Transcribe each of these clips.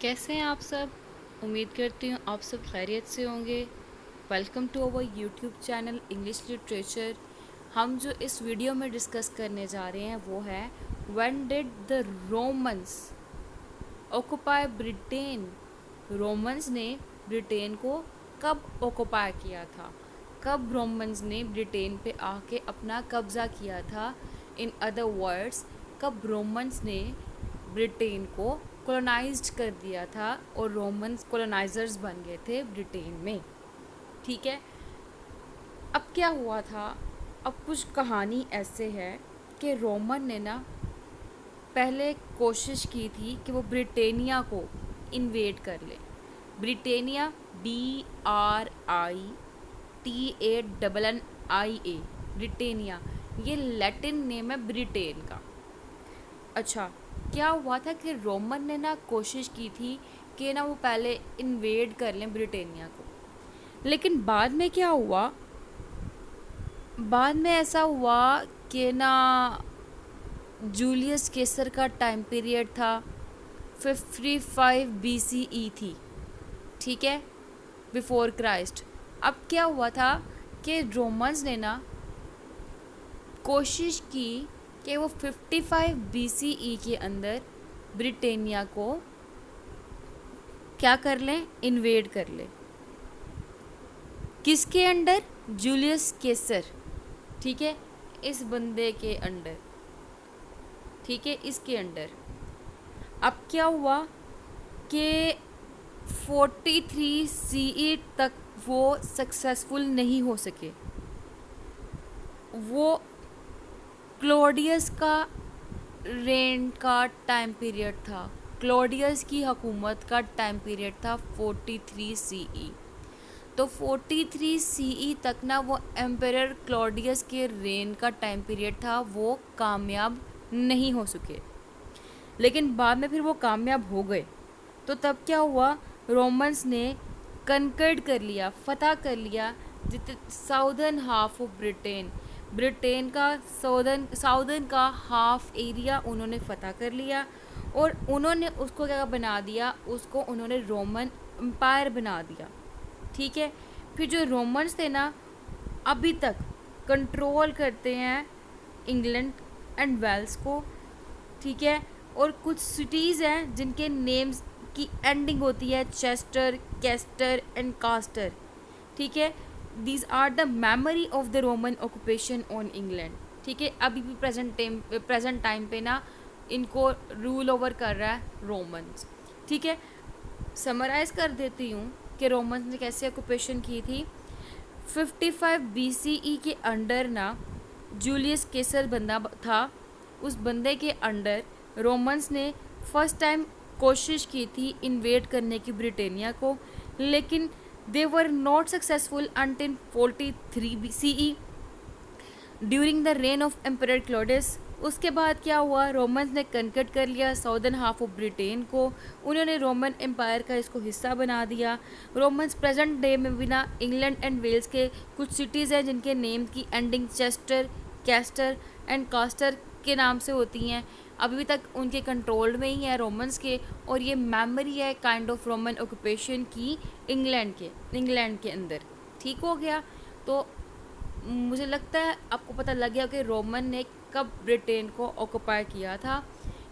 कैसे हैं आप सब। उम्मीद करती हूँ आप सब खैरियत से होंगे। Welcome to our YouTube channel English literature. हम जो इस वीडियो में डिस्कस करने जा रहे हैं वो है when did the Romans occupy Britain. Romans ने ब्रिटेन को कब ऑक्युपाई किया था, कब रोमन्स ने ब्रिटेन पे आके अपना कब्ज़ा किया था। इन अदर वर्ड्स, कब रोमन्स ने ब्रिटेन को कॉलोनाइज्ड कर दिया था और रोमन्स कॉलोनाइजर्स बन गए थे ब्रिटेन में। ठीक है, अब क्या हुआ था। अब कुछ कहानी ऐसे है कि रोमन ने ना पहले कोशिश की थी कि वो ब्रिटेनिया को इन्वेड कर ले। ब्रिटेनिया, BRITANNIA, ब्रिटेनिया, ये लैटिन नेम है ब्रिटेन का। अच्छा, क्या हुआ था कि रोमन ने ना कोशिश की थी कि ना वो पहले इन्वेड कर लें ब्रिटेनिया को, लेकिन बाद में क्या हुआ, बाद में ऐसा हुआ कि ना जूलियस केसर का टाइम पीरियड था, 55 BCE थी। ठीक है, बिफोर क्राइस्ट। अब क्या हुआ था कि रोमन्स ने ना कोशिश की कि वो 55 BCE के अंदर ब्रिटेनिया को क्या कर लें, इन्वेड कर लें। किसके अंडर? जूलियस केसर। ठीक है, इस बंदे के अंडर। ठीक है, इसके अंडर। अब क्या हुआ कि 43 CE तक वो सक्सेसफुल नहीं हो सके। वो क्लोडियस का रेन का टाइम पीरियड था, क्लोडियस की हुकूमत का टाइम पीरियड था 43 CE। तो 43 CE तक ना वो एम्परर क्लोडियस के रेन का टाइम पीरियड था, वो कामयाब नहीं हो सके। लेकिन बाद में फिर वो कामयाब हो गए। तो तब क्या हुआ, रोमन्स ने कनकर्ड कर लिया, फतह कर लिया southern half of Britain. Britain का साउदर्न का हाफ एरिया उन्होंने फतह कर लिया और उन्होंने उसको क्या बना दिया, उसको उन्होंने रोमन एम्पायर बना दिया। ठीक है, फिर जो रोमन्स थे ना अभी तक कंट्रोल करते हैं इंग्लैंड एंड वेल्स को। ठीक है, और कुछ सिटीज़ हैं जिनके नेम्स की एंडिंग होती है चेस्टर, कैस्टर एंड कास्टर। ठीक है, these are the memory of the Roman occupation on England. ठीक है, अभी भी प्रेजेंट टाइम पे ना इनको रूल ओवर कर रहा है रोमन्स। ठीक है, समराइज़ कर देती हूँ कि रोमन्स ने कैसे ऑक्यूपेशन की थी। 55 BCE के अंडर ना जूलियस केसर बंदा था, उस बंदे के अंडर रोमन्स ने फर्स्ट टाइम कोशिश की थी इन्वेड करने की ब्रिटेनिया को, लेकिन they were not successful until 43 BCE during the reign of emperor Claudius. उसके बाद क्या हुआ, रोमन्स ने कनकट कर लिया साउदर्न हाफ ऑफ ब्रिटेन को, उन्होंने रोमन एम्पायर का इसको हिस्सा बना दिया। रोमन्स प्रेजेंट डे में भी ना इंग्लैंड एंड वेल्स के कुछ सिटीज़ हैं जिनके नेम की ending chester, caster and caster के नाम से होती हैं, अभी तक उनके कंट्रोल में ही है रोमन्स के। और ये मेमोरी है काइंड ऑफ रोमन ऑक्यूपेशन की इंग्लैंड के अंदर। ठीक हो गया, तो मुझे लगता है आपको पता लग गया कि रोमन ने कब ब्रिटेन को ऑक्युपाई किया था।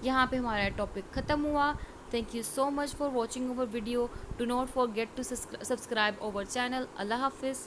यहाँ पे हमारा टॉपिक ख़त्म हुआ। Thank you so much for watching our video. Do not forget to subscribe our channel. अल्लाह हाफिज़।